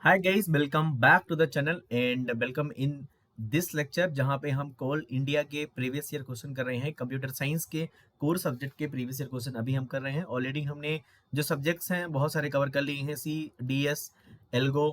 Hi guys, welcome back to the channel and welcome in this lecture जहां पे हम Coal India के previous year question कर रहे हैं। कंप्यूटर साइंस के कोर सब्जेक्ट के प्रीवियस ईयर क्वेश्चन अभी हम कर रहे हैं। ऑलरेडी हमने जो सब्जेक्ट्स हैं बहुत सारे कवर कर लिए हैं। सी डी एस, एल्गो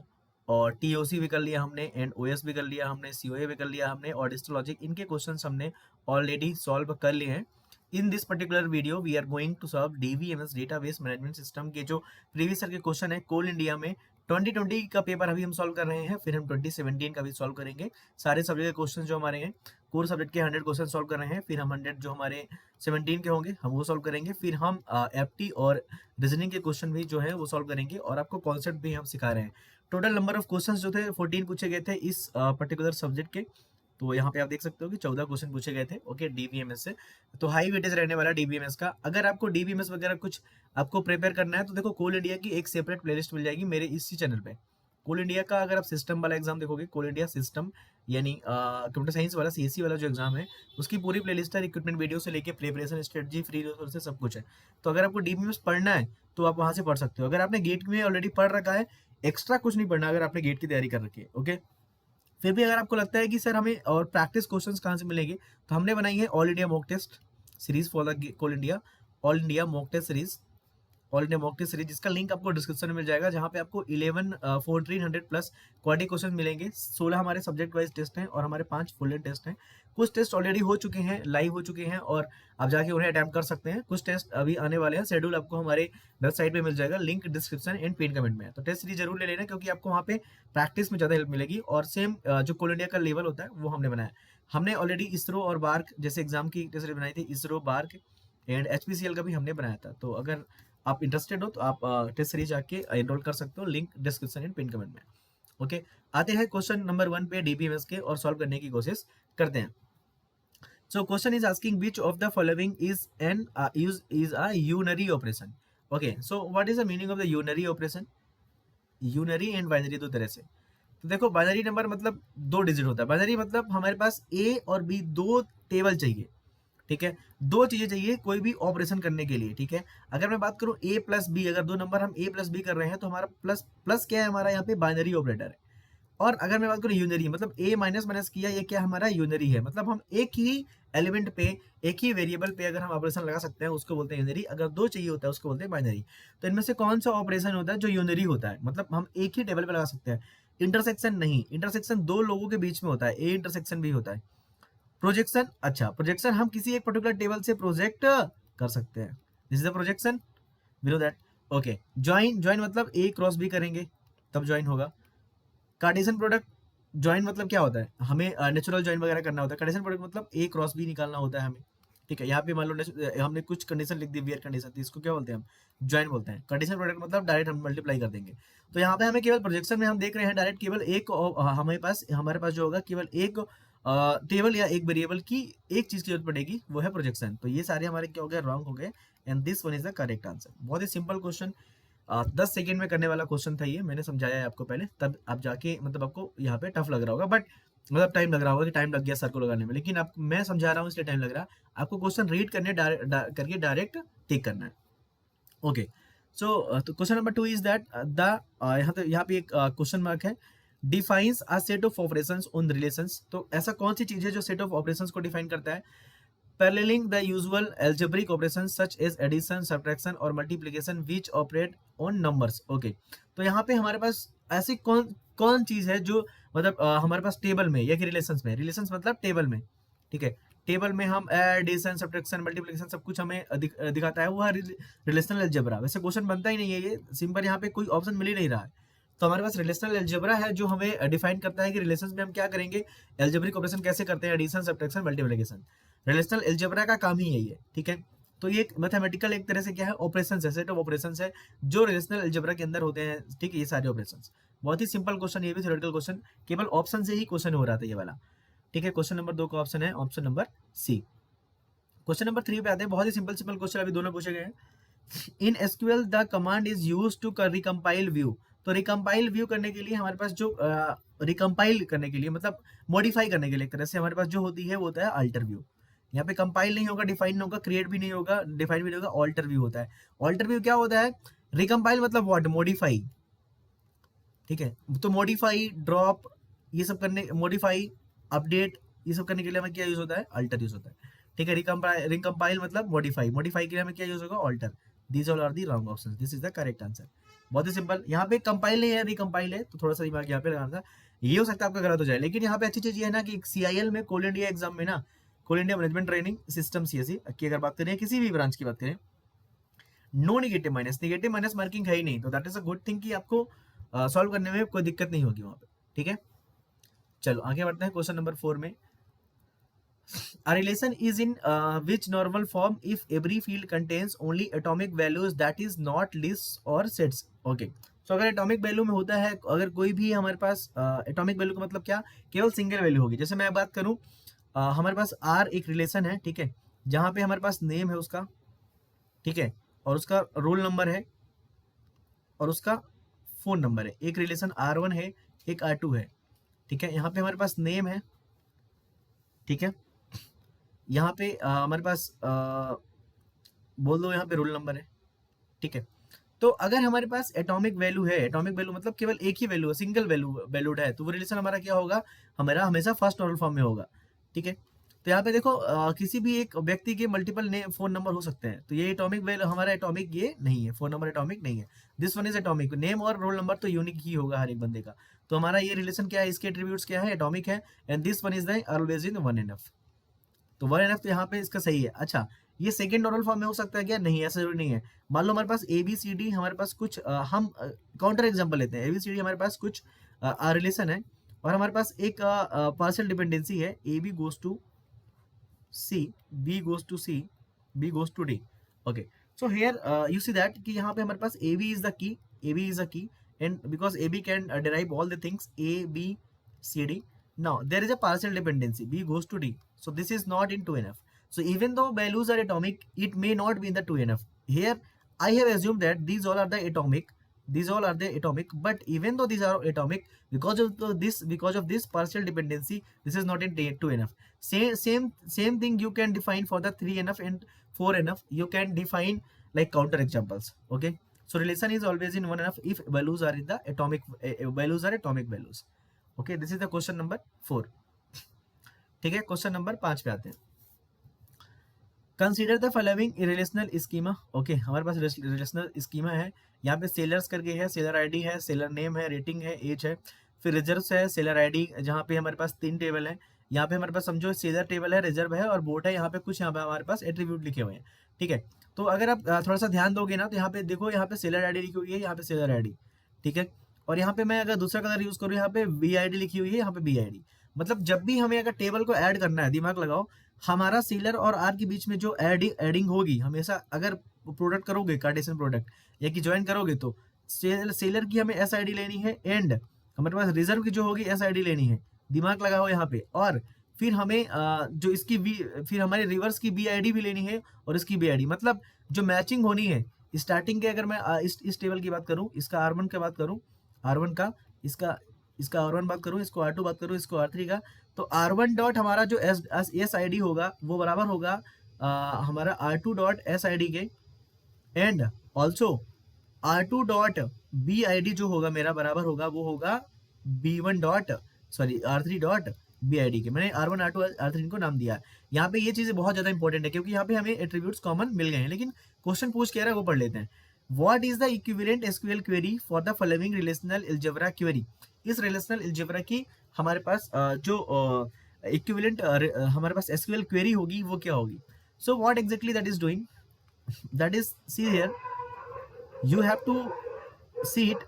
और टीओसी भी कर लिया हमने, एंड ओएस भी कर लिया हमने, सीओए भी कर लिया हमने, और डिजिटल लॉजिक, इनके क्वेश्चन हमने ऑलरेडी सॉल्व कर लिए हैं। In this particular video we are going to solve DBMS database management system के जो प्रीवियस ईयर के क्वेश्चन है कोल इंडिया में। 2020 का पेपर अभी हम सॉल्व कर रहे हैं, फिर हम 2017 का भी सॉल्व करेंगे। सारे सब्जेक्ट के क्वेश्चन जो हमारे हैं, कोर सब्जेक्ट के 100 क्वेश्चन सॉल्व कर रहे हैं, फिर हम 100 जो हमारे 17 के होंगे हम वो सॉल्व करेंगे। फिर हम एप्टी और रीजनिंग के क्वेश्चन भी जो है वो सॉल्व करेंगे, और आपको कॉन्सेप्ट भी हम सिखा रहे हैं। टोटल नंबर ऑफ क्वेश्चन जो थे 14 पूछे गए थे इस पर्टिकुलर सब्जेक्ट के। तो यहाँ पे आप देख सकते हो कि 14 क्वेश्चन पूछे गए थे, ओके, डीबीएमएस से। तो हाई वेटेज रहने वाला डीबीएमएस का। अगर आपको डीबीएमएस वगैरह कुछ आपको प्रिपेयर करना है तो देखो, कोल इंडिया की एक सेपरेट प्लेलिस्ट मिल जाएगी मेरे इसी चैनल पे। कोल इंडिया का अगर आप सिस्टम वाला एग्जाम देखोगे, कोल इंडिया सिस्टम यानी कंप्यूटर साइंस वाला सीएससी वाला जो एग्जाम है, उसकी पूरी प्लेलिस्ट है। रिक्रूटमेंट वीडियो से लेके प्रिपरेशन स्ट्रेटजी, फ्री रिसोर्सेज, सब कुछ है। तो अगर आपको डीबीएमएस पढ़ना है तो आप वहां से पढ़ सकते हो। अगर आपने गेट में ऑलरेडी पढ़ रखा है, एक्स्ट्रा कुछ नहीं पढ़ना अगर आपने गेट की तैयारी कर रखी है, ओके। फिर भी अगर आपको लगता है कि सर हमें और प्रैक्टिस क्वेश्चंस कहाँ से मिलेंगे, तो हमने बनाई है all India mock test series for the Coal India. All India mock test series, all India mock test series, जिसका लिंक आपको डिस्क्रिप्शन में मिल जाएगा, जहाँ पे आपको 1400 प्लस क्वालिटी क्वेश्चन मिलेंगे। 16 हमारे सब्जेक्ट वाइज टेस्ट हैं और हमारे 5 फुल एंड टेस्ट हैं। कुछ टेस्ट ऑलरेडी हो चुके हैं, लाइव हो चुके हैं, और आप जाके उन्हें अटेम्प्ट कर सकते हैं। कुछ टेस्ट अभी आने वाले हैं, शेड्यूल आपको हमारे वेबसाइट पे मिल जाएगा, link description and pin comment में है। तो टेस्ट सीरीज जरूर ले लेना, क्योंकि आपको वहाँ पे प्रैक्टिस में ज़्यादा हेल्प मिलेगी। और सेम जो कोल इंडिया का लेवल होता है वो हमने बनाया। हमने ऑलरेडी इसरो और बार्क जैसे एग्जाम की टेस्ट सीरीज बनाई थी, इसरो, बार्क एंड एचपीसीएल का भी हमने बनाया था। तो अगर आप इंटरेस्टेड हो तो आप टेस्ट सीरीज जाके एनरोल कर सकते हो, link description and pin comment में। ओके, आते हैं क्वेश्चन नंबर 1 पे डीबीएमएस के, और सॉल्व करने की कोशिश करते हैं। So question is asking which of the following is an is a unary operation. Okay, so what is the meaning of the unary operation? Unary and binary दो तरह से। तो देखो, बाइनरी नंबर मतलब 2 डिजिट होता है। बाइनरी मतलब हमारे पास ए और बी दो टेबल चाहिए, ठीक है, दो चीजें चाहिए कोई भी ऑपरेशन करने के लिए, ठीक है। अगर मैं बात करूं ए प्लस बी, अगर दो नंबर हम ए प्लस बी कर रहे हैं तो हमारा प्लस प्लस क्या है, हमारा यहाँ पे बाइनरी ऑपरेटर है। और अगर मैं बात करूं यूनरी, मतलब ए माइनस माइनस किया, ये क्या हमारा यूनरी है। मतलब हम एक ही एलिमेंट पे, एक ही वेरिएबल पे अगर हम ऑपरेशन लगा सकते हैं उसको बोलते हैं यूनरी। अगर दो चाहिए होता है उसको बोलते हैं बाइनरी। तो इनमें से कौन सा ऑपरेशन होता है जो यूनरी होता है, मतलब हम एक ही टेबल पे लगा सकते हैं। इंटरसेक्शन नहीं, इंटरसेक्शन दो लोगों के बीच में होता है, ए इंटरसेक्शन भी होता है। प्रोजेक्शन, अच्छा, प्रोजेक्शन हम किसी एक पर्टिकुलर टेबल से प्रोजेक्ट कर सकते हैं, this is the projection, below that. Okay, join, join मतलब ए क्रॉस बी करेंगे तब ज्वाइन होगा। कार्टेशियन प्रोडक्ट, ज्वाइन मतलब क्या होता है, हमें नेचुरल ज्वाइन वगैरह करना होता है। कार्टेशियन प्रोडक्ट मतलब ए क्रॉस बी निकालना होता है हमें, ठीक है। यहाँ पे मान लो हमने कुछ कंडीशन लिख दी, वियर कंडीशन थी, इसको क्या बोलते हैं हम, ज्वाइन बोलते हैं। कार्टेशियन प्रोडक्ट मतलब डायरेक्ट हम मल्टीप्लाई कर देंगे। तो यहाँ पे हमें केवल प्रोजेक्शन में हम देख रहे हैं डायरेक्ट केवल एक हमारे पास जो होगा केवल एक टेबल या एक वेरिएबल की एक चीज की जरूरत पड़ेगी, वो है प्रोजेक्शन। तो ये सारे हमारे क्या हो गए, रॉन्ग हो गए, and this one is the correct answer. बहुत ही सिंपल क्वेश्चन, 10 सेकेंड में करने वाला क्वेश्चन था ये, मैंने समझाया है आपको पहले, तब आप जाके मतलब आपको यहाँ पे टफ लग रहा होगा, बट मतलब टाइम लग रहा होगा कि टाइम लग गया सर को लगाने में, लेकिन आप मैं समझा रहा हूँ इसलिए टाइम लग रहा है। आपको क्वेश्चन रीड करने करके डायरेक्ट टिक करना है। ओके, सो तो question number 2 is that the यहाँ पे एक क्वेश्चन मार्क है, defines a set of operations on relations. तो ऐसा कौन सी चीज है जो सेट ऑफ ऑपरेशंस को डिफाइन करता है? Paralleling the usual algebraic operations such as addition, subtraction और multiplication which operate on numbers. Okay, तो यहाँ पे हमारे पास ऐसी कौन कौन चीज है जो मतलब हमारे पास टेबल में या कि रिलेशंस में, रिलेशंस मतलब टेबल में, ठीक है। टेबल में हम एडिशन, सब्ट्रैक्शन, मल्टीप्लिकेशन सब कुछ हमें दिखाता है, वो है रिलेशनल अलजेब्रा। वैसे क्वेश्चन बनता ही नहीं है ये, सिंपल यहाँ पे कोई ऑप्शन मिल ही नहीं रहा है। तो हमारे पास रिलेशनल अलजेब्रा है जो हमें डिफाइन करता है कि रिलेशंस में हम क्या करेंगे, एल्जेब्रिक ऑपरेशन कैसे करते हैं, addition, subtraction, multiplication. Relational algebra का काम ही यही है, ठीक है। तो ये एक मैथमेटिकल एक तरह से क्या है, ऑपरेशन है, सेट ऑफ ऑपरेशन है जो रिलेशनल अलजेब्रा के अंदर होते हैं, ठीक है, ये सारे ऑपरेशन। बहुत ही सिंपल क्वेश्चन, ये भी थ्योरेटिकल क्वेश्चन, केवल ऑप्शन से ही क्वेश्चन हो रहा था ये वाला, ठीक है। क्वेश्चन नंबर 2 का ऑप्शन है option number C. Question number 3 पे आते हैं, बहुत ही सिंपल सिंपल क्वेश्चन अभी दोनों पूछे गए हैं। In SQL the command is use to recompile view. तो रिकम्पाइल व्यू करने के लिए हमारे पास जो रिकम्पाइल करने के लिए मतलब मॉडिफाई करने के लिए एक तरह से हमारे पास जो होती है वो होता है अल्टर व्यू। यहाँ पे कंपाइल नहीं होगा, डिफाइन नहीं होगा, क्रिएट भी नहीं होगा, डिफाइन भी नहीं होगा, ऑल्टर व्यू होता है। ऑल्टर व्यू क्या होता है, रिकम्पाइल मतलब व्हाट, मॉडिफाई, ठीक है। तो मॉडिफाई, ड्रॉप, ये सब करने, मॉडिफाई, अपडेट, ये सब करने के लिए हमें क्या यूज होता है, अल्टर यूज होता है। ठीक है। रिकम्पाइल मतलब मॉडिफाई, मॉडिफाई के लिए हमें क्या यूज होगा, alter. These all are the wrong option, this is the correct answer. बहुत ही सिंपल। यहाँ पे कंपाइल नहीं है, रिकम्पाइल है, तो थोड़ा सा दिमाग यहाँ पे लगाना था। ये हो सकता है आपका गलत हो जाए, लेकिन यहाँ पे अच्छी चीज ये है ना कि CIL में, कोल इंडिया एग्जाम में ना, coal India management training system CSE की अगर बात करें, किसी भी ब्रांच की बात करें, नो नेगेटिव माइनस मार्किंग है ही नहीं, तो that is a good thing कि आपको सॉल्व करने में कोई दिक्कत नहीं होगी वहां पे। ठीक है, चलो आगे बढ़ते हैं क्वेश्चन नंबर 4 में। A relation is in which normal form if every field contains only atomic values that is not lists or sets. Okay. So अगर एटॉमिक वैल्यू में होता है, अगर कोई भी हमारे पास एटॉमिक वैल्यू का मतलब क्या, केवल सिंगल वैल्यू होगी। जैसे मैं बात करूं, हमारे पास R एक रिलेशन है, ठीक है, जहां पे हमारे पास नेम है उसका, ठीक है, और उसका रोल नंबर है, और उसका फोन नंबर है। एक रिलेशन R1 है, एक R2 है। ठीक है, यहाँ पे हमारे पास नेम है, ठीक है, यहाँ पे हमारे पास बोल दो यहाँ पे रोल नंबर है। ठीक है, तो अगर हमारे पास एटॉमिक वैल्यू है, एटॉमिक वैल्यू मतलब केवल एक ही वैल्यू है, सिंगल वैल्यूड है, तो वो रिलेशन हमारा क्या होगा, हमारा हमेशा फर्स्ट ऑर्डर फॉर्म में होगा। ठीक है, तो यहाँ पे देखो किसी भी एक व्यक्ति के मल्टीपल फोन नंबर हो सकते हैं, तो ये एटॉमिक वैल्यू हमारा एटॉमिक ये नहीं है, फोन नंबर एटॉमिक नहीं है। This one is atomic, name और रोल नंबर तो यूनिक ही होगा हर एक बंदे का। तो हमारा ये रिलेशन क्या है, इसके एट्रीब्यूट्स क्या है, एटॉमिक है, and this one is the always in one enough. तो वन एनफ तो यहाँ पे इसका सही है। अच्छा, ये सेकंड ऑर्डर फॉर्म में हो सकता है क्या, नहीं, ऐसा जरूरी नहीं है। मान लो हमारे पास ABCD, हमारे पास कुछ हम काउंटर एग्जांपल लेते हैं। ABCD हमारे पास कुछ रिलेशन है, और हमारे पास एक पार्शियल डिपेंडेंसी है, AB goes to C, B goes to C, B goes to D. Okay, so here you see that कि यहाँ पे हमारे पास AB is the key, AB is the key, and because AB can derive all the things A, B, C, D. Now there is a partial dependency, B goes to D, so this is not in 2NF. So even though values are atomic, it may not be in the 2NF. Here I have assumed that these all are the atomic, these all are the atomic, but even though these are atomic, because of this partial dependency, this is not in 2NF. Same thing you can define for the 3NF and 4NF. You can define like counter examples. Okay, so relation is always in 1NF if values are in the atomic values are atomic values. Okay, this is the question number 4. ठीक है, question number 5 पे आते हैं। Consider the following relational schema. Okay, हमारे पास relational schema है। यहाँ पे sellers करके है, सेलर आईडी है, सेलर नेम है, रेटिंग है, एज है, फिर रिजर्व्स है, सेलर आईडी, जहाँ पे हमारे पास 3 टेबल है। यहाँ पे हमारे पास समझो सेलर टेबल है, रिजर्व है और बोट है। यहाँ पे कुछ, यहाँ पे हमारे पास एट्रीब्यूट लिखे हुए हैं। ठीक है, तो अगर आप थोड़ा सा ध्यान दोगे ना, तो यहाँ पे देखो, यहाँ पे सेलर आईडी लिखी हुई है, यहाँ पे सेलर आईडी, ठीक है, और यहाँ पे मैं अगर दूसरा कलर यूज करूँ, यहाँ पे VID लिखी हुई है, यहाँ पे BID। मतलब जब भी हमें अगर टेबल को ऐड करना है, दिमाग लगाओ, हमारा सेलर और आर के बीच में जो एडिंग होगी हमेशा, अगर प्रोडक्ट करोगे, कार्टेशियन प्रोडक्ट या कि ज्वाइन करोगे, तो सेलर की हमें SID लेनी है, एंड हमारे पास रिजर्व की जो होगी SID लेनी है। दिमाग लगाओ यहाँ पे। और फिर हमें जो इसकी फिर हमारे रिवर्स की BID भी लेनी है, और इसकी BID, मतलब जो मैचिंग होनी है स्टार्टिंग के। अगर मैं इस टेबल की बात करूँ, इसका R1 का बात करूँ, R1 का, इसका R1 बात करूँ, इसको R2 बात करूँ, इसको R3 का, तो R1 डॉट हमारा जो SID होगा वो बराबर होगा हमारा R2 डॉट SID के, and also R2 dot BID जो होगा मेरा बराबर होगा, वो होगा B1 dot R3 dot BID के। मैंने R1 R2 R3 को नाम दिया। यहाँ पे ये चीजें बहुत ज्यादा इंपॉर्टेंट है, क्योंकि यहाँ पे हमें एट्रीब्यूट्स कॉमन मिल गए हैं, लेकिन क्वेश्चन पूछ के रहा है वो पढ़ लेते हैं। What is the equivalent SQL query for the following relational algebra query? इस relational algebra की हमारे पास जो equivalent हमारे पास SQL query होगी वो क्या होगी? So what exactly that is doing? That is, see here, you have to see it.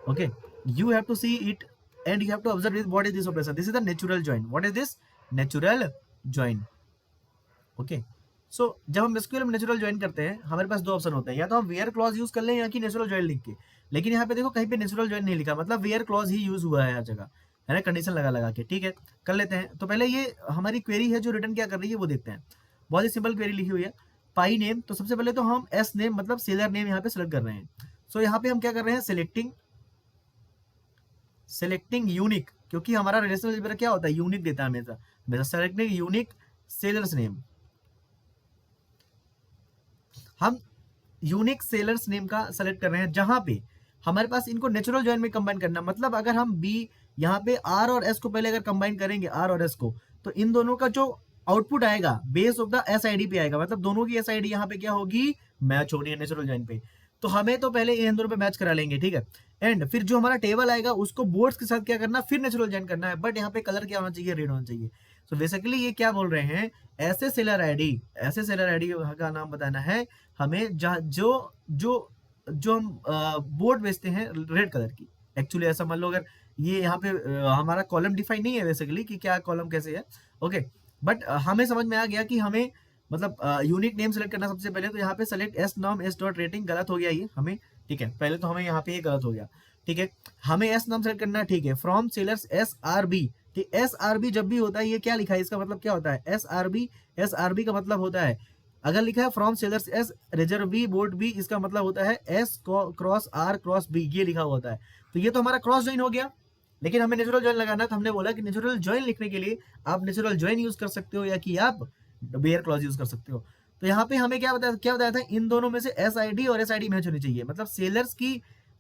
Okay, you have to see it and you have to observe it. What is this operation? This is the natural join. What is this? Natural join. Okay. सो जब हम SQL में natural join करते हैं, हमारे पास 2 option होते हैं, या तो हम वेयर क्लॉज यूज कर लें या कि नेचुरल ज्वाइन लिख के। लेकिन यहाँ पे देखो कहीं पे नेचुरल ज्वाइन नहीं लिखा, मतलब वेयर क्लॉज ही यूज हुआ है हर जगह, है ना, कंडीशन लगा के। ठीक है, कर लेते हैं। तो पहले ये हमारी क्वेरी है जो रिटर्न क्या कर रही है वो देखते हैं। बहुत ही सिंपल क्वेरी लिखी हुई है, पाई नेम। तो सबसे पहले तो हम S नेम मतलब सेलर नेम यहाँ पे सिलेक्ट कर रहे हैं। सो यहाँ पे हम क्या कर रहे हैं, सिलेक्टिंग यूनिक, क्योंकि हमारा रिलेशनल अलजेब्रा क्या होता है, यूनिक देता है हमेशा। सेलेक्टिंग यूनिक सेलर्स नेम, हम यूनिक सेलर्स नेम का सेलेक्ट कर रहे हैं, जहां पे हमारे पास इनको नेचुरल ज्वाइन में कंबाइन करना, मतलब अगर हम बी यहाँ पे आर और एस को पहले अगर कंबाइन करेंगे आर और एस को, तो इन दोनों का जो आउटपुट आएगा base of the S I D पे आएगा, मतलब दोनों की एस आई डी यहाँ पे क्या होगी, मैच हो रही है नेचुरल ज्वाइन पे। तो हमें तो पहले इन दोनों पे मैच करा लेंगे, ठीक है। एंड फिर जो हमारा टेबल आएगा उसको बोर्ड्स के साथ क्या करना, फिर नेचुरल ज्वाइन करना है, बट यहाँ पे कलर क्या होना चाहिए, रेड होना चाहिए। सो बेसिकली ये क्या बोल रहे हैं, ऐसे सेलर आईडी, ऐसे सेलर आईडी का नाम बताना है हमें जहाँ जो जो जो हम बोर्ड बेचते हैं रेड कलर की। एक्चुअली ऐसा मान लो, अगर ये यहाँ पे हमारा कॉलम डिफाइन नहीं है बेसिकली कि क्या कॉलम कैसे है, ओके, बट हमें समझ में आ गया कि हमें मतलब यूनिक नेम सेलेक्ट करना सबसे पहले। तो यहाँ पे सेलेक्ट एस नॉम एस डॉट रेटिंग गलत हो गया ये हमें, ठीक है, पहले तो हमें यहाँ पे ये गलत हो गया, ठीक है। हमें एस नाम सेलेक्ट करना है, ठीक है, from sellers S R B, ठीक, एस आर बी जब भी होता है ये क्या लिखा है, इसका मतलब क्या होता है, एस आर बी का मतलब होता है, अगर लिखा है from sellers S reserve B board B, इसका मतलब होता है S cross R cross B, ये लिखा होता है। तो ये तो हमारा क्रॉस ज्वाइन हो गया, लेकिन हमें नेचुरल ज्वाइन लगाना, तो हमने बोला कि नेचुरल ज्वाइन लिखने के लिए आप नेचुरल ज्वाइन यूज कर सकते हो या कि आप बेयर क्लॉज यूज कर सकते हो। तो यहाँ पे हमें क्या बताया था, इन दोनों में से एस आई डी और एस आई डी मैच होनी चाहिए, मतलब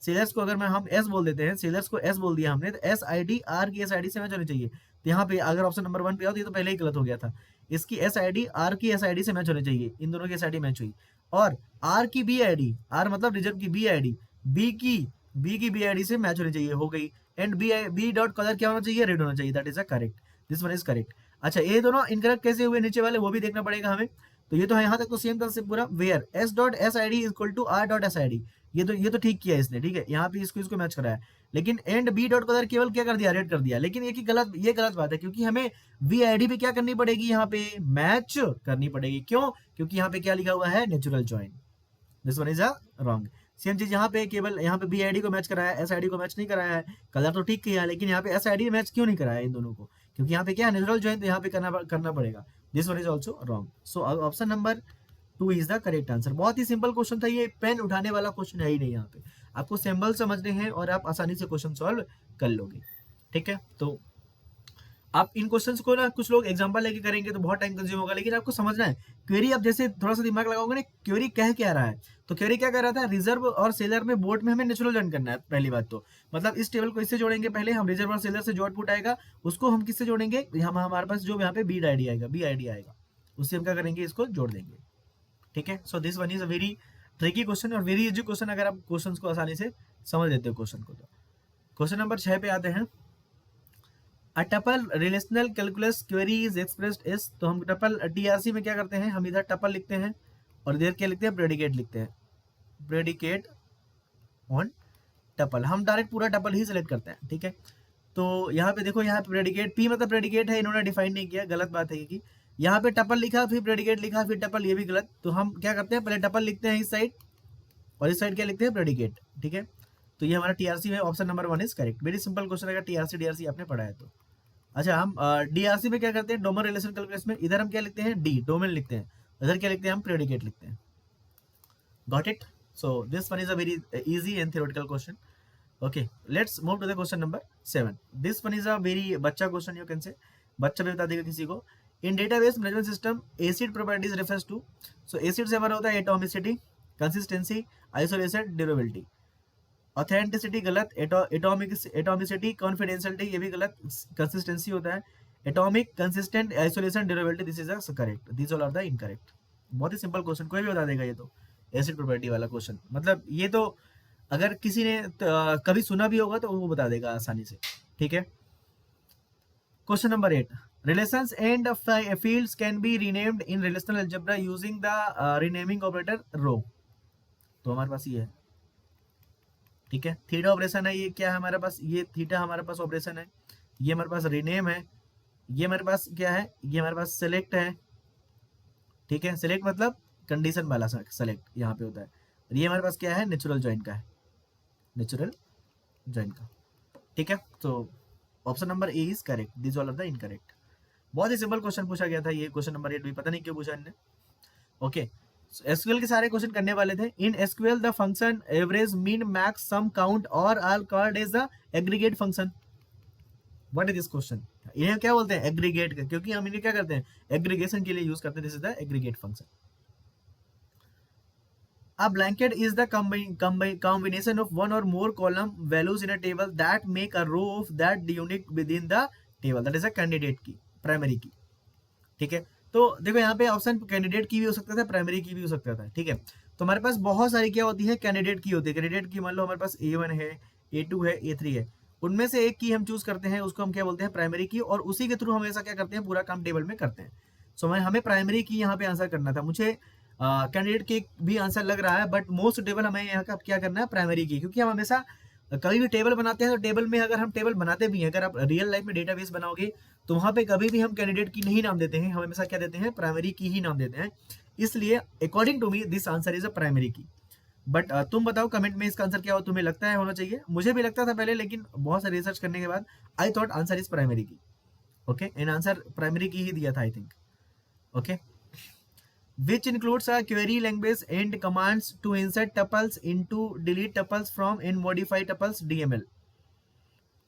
सेलर्स को अगर मैं हम एस बोल देते हैं, सेलर्स को एस बोल दिया हमने, तो एस आई डी आर की एस आई डी से मैच होनी चाहिए। तो यहाँ पे अगर ऑप्शन नंबर 1 पे आओ तो ये तो पहले ही गलत हो गया था, इसकी एस आई डी आर की एस आई डी से मैच होनी चाहिए, इन दोनों की एस आई डी मैच हुई। और आर की बी आई डी, आर मतलब रिजर्व की बी आई डी, बी की बी आई डी से मैच होनी चाहिए, हो गई। एंड बी डॉट कलर क्या होना चाहिए, रेड होना चाहिए, that is a correct, this one is correct. अच्छा, ये दोनों इनकरेक्ट कैसे हुए नीचे वाले, वो भी देखना पड़ेगा हमें। तो ये तो है, यहाँ तक तो सेम था पूरा, where S dot S I D equal to R dot S I D, ये तो ठीक किया इसने, ठीक है, यहाँ पे इसको मैच कराया। लेकिन एंड बी डॉट कलर केवल क्या कर दिया, रेड कर दिया, लेकिन ये गलत बात है, क्योंकि हमें वी आई डी पे क्या करनी पड़ेगी, यहाँ पे मैच करनी पड़ेगी। क्यों, क्योंकि यहाँ पे क्या लिखा हुआ है, natural join, this one is a wrong. Same चीज यहाँ पे, केवल यहाँ पे बी आई डी को मैच कराया है, एस आई डी को मैच नहीं कराया है, कलर तो ठीक किया है, लेकिन यहाँ पे एस आई डी मैच क्यों नहीं कराया इन दोनों को, क्योंकि यहाँ पे क्या है, नेचुरल ज्वाइन, तो यहाँ पे करना पड़ेगा। This one is also wrong. So option number 2 is the correct answer. बहुत ही सिंपल क्वेश्चन था ये, पेन उठाने वाला क्वेश्चन है ही नहीं, यहाँ पे आपको सिंबल समझने हैं और आप आसानी से क्वेश्चन सॉल्व कर लोगे, ठीक है। तो आप इन क्वेश्चंस को ना, कुछ लोग एग्जांपल लेके करेंगे तो बहुत टाइम कंज्यूम होगा, लेकिन आपको समझना है क्वेरी, अब जैसे थोड़ा सा दिमाग लगाओगे ना, क्वेरी कह क्या रहा है, तो क्वेरी क्या कह रहा था, रिजर्व और सेलर में बोर्ड में हमें नेचुरल ज्वाइन करना है। पहली बात तो मतलब इस टेबल को इससे जोड़ेंगे, पहले हम रिजर्व और सेलर से जो आउटपुट आएगा उसको हम किससे जोड़ेंगे, हम हमारे पास जो यहाँ पे बी आई डी आएगा, उससे हम क्या करेंगे, इसको जोड़ देंगे, ठीक है। सो this one is a very tricky question और वेरी इजी क्वेश्चन, अगर आप क्वेश्चन को आसानी से समझ लेते हो क्वेश्चन को। तो क्वेश्चन नंबर 6 पे आते हैं। A tuple relational calculus query is expressed as, तो हम टपल टीआरसी में क्या करते हैं, हम इधर टपल लिखते हैं और इधर क्या लिखते हैं, प्रेडिकेट लिखते हैं, प्रेडिकेट ऑन टपल, हम डायरेक्ट पूरा टपल ही सिलेक्ट करते हैं, ठीक है। तो यहाँ पे देखो, यहाँ पे प्रेडिकेट, पी मतलब प्रेडिकेट है, इन्होंने डिफाइन नहीं किया, गलत बात है कि यहाँ पे टपल लिखा फिर प्रेडिकेट लिखा फिर टपल, ये भी गलत। तो हम क्या करते हैं, पहले टपल लिखते हैं इस साइड और इस साइड क्या लिखते हैं, प्रेडिकेट, ठीक है। तो ये हमारा टीआरसी में option number 1 is correct. Very simple question, अगर टीआरसी डीआरसी आपने पढ़ा है तो। अच्छा, हम डीआरसी में क्या करते हैं, डोमेन रिलेशन कैलकुलस में इधर हम क्या लिखते हैं, डी डोमेन लिखते हैं, इधर क्या लिखते हैं, हम प्रेडिकेट लिखते हैं। Got it. So this one is a very easy and theoretical question. Okay, let's move to the question number 7। This one is a very बच्चा क्वेश्चन, यू कैन से, बच्चा भी बता देगा किसी को। In database management system ACID properties refers to, so ACID से हमारा होता है atomicity, consistency, isolation, durability. Authenticity गलत, एटॉमिसिटी, कॉन्फिडेंशियलिटी ये भी गलत, कंसिस्टेंसी होता है atomic, consistent, isolation, durability, this is a correct, this all are the incorrect. बहुत ही सिंपल क्वेश्चन, कोई भी बता देगा ये तो, एसिड प्रॉपर्टी वाला क्वेश्चन, मतलब ये तो अगर किसी ने कभी सुना भी होगा तो वो बता देगा आसानी से, ठीक है। Question number 8, relations and fields can be renamed in relational algebra using the renaming operator row। तो हमारे पास ये है, ठीक है, थीटा ऑपरेशन है, ये क्या है हमारे पास, ये थीटा हमारे पास ऑपरेशन है, ये हमारे पास रीनेम है, ये हमारे पास क्या है, ये हमारे पास सेलेक्ट है, ठीक है, सेलेक्ट मतलब कंडीशन वाला सेलेक्ट यहाँ पे होता है, और ये हमारे पास क्या है, नेचुरल ज्वाइन का है, नेचुरल ज्वाइन का, ठीक है। तो option number A is correct, this all are the incorrect. बहुत ही सिंपल क्वेश्चन पूछा गया था ये, क्वेश्चन नंबर 8 भी पता नहीं क्यों पूछा इन्होंने। ओके, एसक्यूएल के सारे क्वेश्चन करने वाले थे। In SQL the function average, mean, max, sum, count और all called as the aggregate function. What is this question, इन्हें क्या बोलते हैं, एग्रीगेट, क्योंकि हम इन्हें क्या करते हैं, एग्रीगेशन के लिए यूज करते हैं, this is the aggregate function. A blanket is the combination of one or more column values in a table that make a row of that unique within the table. That is a candidate की, primary की. ठीक है, तो देखो यहाँ पे option candidate की भी हो सकता था, प्राइमरी की भी हो सकता था. ठीक है, तो हमारे पास बहुत सारी क्या होती है, कैंडिडेट की होती है. कैंडिडेट की मान लो हमारे पास A1 है, A2 है, A3 है, उनमें से एक की हम चूज करते हैं, उसको हम क्या बोलते हैं, प्राइमरी की, और उसी के थ्रू हम ऐसा क्या करते हैं, पूरा काम टेबल में करते हैं. सो हमें प्राइमरी की यहाँ पे आंसर करना था. मुझे कैंडिडेट की भी आंसर लग रहा है, बट मोस्ट सुटेबल हमें यहाँ का क्या करना है, प्राइमरी की, क्योंकि हम हमेशा कभी भी टेबल बनाते हैं तो टेबल में अगर हम टेबल बनाते भी हैं, अगर आप रियल लाइफ में डेटाबेस बनाओगे तो वहां पे कभी भी हम कैंडिडेट की नहीं नाम देते हैं, हम हमेशा क्या देते हैं, प्राइमरी की ही नाम देते हैं. इसलिए according to me this answer is a primary key. But तुम बताओ कमेंट में इसका आंसर क्या हो, तुम्हें लगता है होना चाहिए. मुझे भी लगता था पहले, लेकिन बहुत सारे रिसर्च करने के बाद I thought answer is primary की. ओके, एंड आंसर प्राइमरी की ही दिया था I think. Okay, which includes a query language and commands to insert tuples into delete tuples from and modify tuples DML.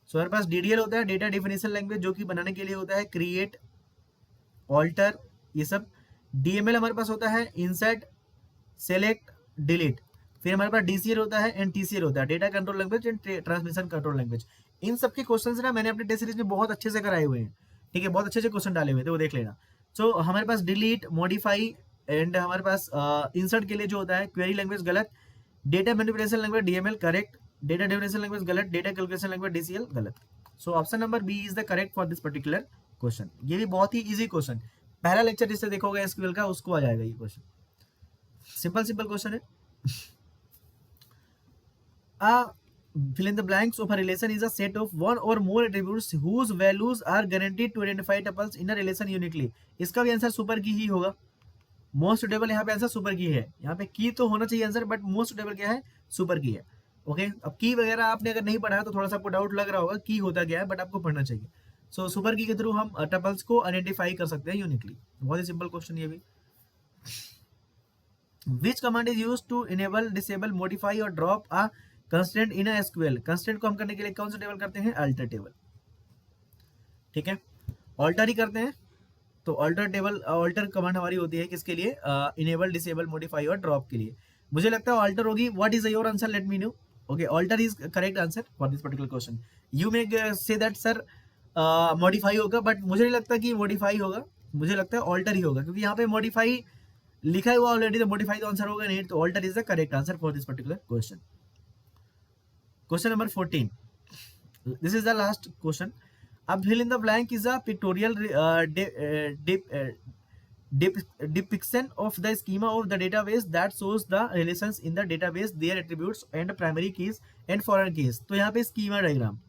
सो हमारे पास DDL होता है, data definition language, जो कि बनाने के लिए होता है क्रिएट, ऑल्टर, ये सब. DML हमारे पास होता है इंसर्ट, सेलेक्ट, डिलीट. फिर हमारे पास DCL होता है एंड TCL होता है, data control language and transmission control language. इन सब के क्वेश्चन ना मैंने अपने टेस्ट सीरीज में बहुत अच्छे से कराए हुए हैं. ठीक है, बहुत अच्छे से क्वेश्चन डाले हुए थे, वो देख लेना. सो हमारे पास डिलीट, मॉडिफाई एंड हमारे पास इंसर्ट के लिए जो होता है क्वेरी लैंग्वेज गलत, data manipulation language DML correct, data definition language गलत, डेटा कैलकुलेशन लैंग्वेज DCL गलत. So option number B is the correct for this particular question. ये भी बहुत ही इजी क्वेश्चन, पहला लेक्चर जिससे देखोगे एसक्यूएल का उसको आ जाएगा ये क्वेश्चन. सिंपल सिंपल क्वेश्चन है. Fill in the blanks of a relation is a set of one or more attributes whose values are guaranteed to identify tuples in a relation uniquely. इसका भी आंसर सुपर की ही होगा. Most suitable यहाँ पे answer super की है. यहाँ पे की तो होना चाहिए आंसर, बट मोस्ट सुटेबल क्या है, सुपर की है. ओके, अब की वगैरह आपने अगर नहीं पढ़ा है तो थोड़ा सा आपको डाउट लग रहा होगा की होता क्या है, बट आपको पढ़ना चाहिए. सो सुपर की के थ्रू हम टपल्स को आइडेंटिफाई कर सकते हैं यूनिकली. बहुत ही सिंपल क्वेश्चन ये भी. Which command is use to enable, disable, modify और drop a constant in SQL. Constant को हम करने के लिए कौन सा टेबल करते हैं, अल्टर टेबल. ठीक है, ऑल्टर ही करते हैं. तो ऑल्टर टेबल, ऑल्टर कमांड हमारी होती है किसके लिए, इनेबल, डिसेबल, मॉडिफाई और ड्रॉप के लिए. मुझे लगता है ऑल्टर होगी. What is your answer, let me know. Okay, alter is correct answer for this particular question. You may say that sir modify होगा, बट मुझे नहीं लगता कि मॉडिफाई होगा. मुझे लगता है ऑल्टर ही होगा, क्योंकि यहाँ पे मॉडिफाई लिखा हुआ ऑलरेडी, तो मॉडिफाई तो आंसर होगा नहीं. तो alter is the correct answer for this particular question. Question number 14. This is the last question. अब fill in the blank is a pictorial depiction of the schema of the database that shows the relations in the database, their attributes and primary keys and foreign keys. तो यहाँ पे schema diagram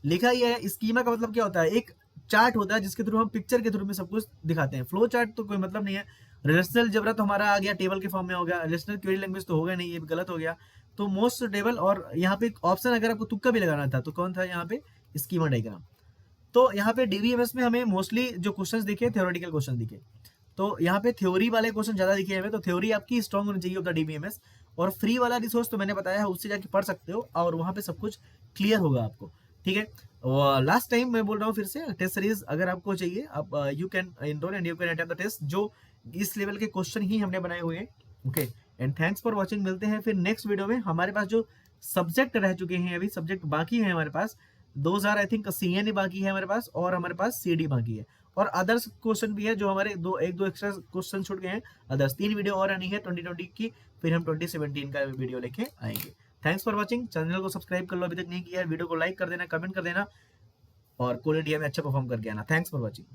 लिखा ही है. schema का मतलब क्या होता है, एक चार्ट होता है जिसके थ्रू हम पिक्चर के थ्रू में सब कुछ दिखाते हैं. फ्लो चार्ट तो कोई मतलब नहीं है. रिलेशनल जबरा तो हमारा आ गया, टेबल के फॉर्म में हो गया. रिलेशनल क्वेरी लैंग्वेज तो होगा नहीं, ये गलत हो गया. तो मोस्ट सुटेबल, और यहाँ पे ऑप्शन अगर आपको तुक्का भी लगाना था तो कौन था यहाँ पे, स्कीमा डायग्राम. तो यहाँ पे DBMS में हमें मोस्टली जो क्वेश्चंस दिखे, थ्योरेटिकल क्वेश्चन दिखे. तो यहाँ पे थ्योरी वाले क्वेश्चन ज्यादा दिखे हमें. तो थ्योरी आपकी स्ट्रॉन्ग होनी चाहिए ऑफ द DBMS. और फ्री वाला रिसोर्स तो मैंने बताया है, उससे जाके पढ़ सकते हो और वहाँ पे सब कुछ क्लियर होगा आपको. ठीक है, लास्ट टाइम मैं बोल रहा हूँ फिर से, टेस्ट सीरीज अगर आपको चाहिए, आप you can enroll and you can attempt the test. जो इस लेवल के क्वेश्चन ही हमने बनाए हुए हैं. Okay, and thanks for watching. मिलते हैं फिर नेक्स्ट वीडियो में. हमारे पास जो सब्जेक्ट रह चुके हैं, अभी सब्जेक्ट बाकी है हमारे पास 2000 आई थिंक CN बाकी है हमारे पास, और हमारे पास CD बाकी है, और अदर्स क्वेश्चन भी है जो हमारे एक दो एक्स्ट्रा क्वेश्चन छूट गए हैं. अदर्स 3 वीडियो और आनी है 2020 की, फिर हम 2017 का वीडियो लेके आएंगे. Thanks for watching. चैनल को सब्सक्राइब कर लो अभी तक नहीं किया है, वीडियो को लाइक कर देना, कमेंट कर देना, और कोल इंडिया में अच्छा परफॉर्म करके आना. Thanks for watching.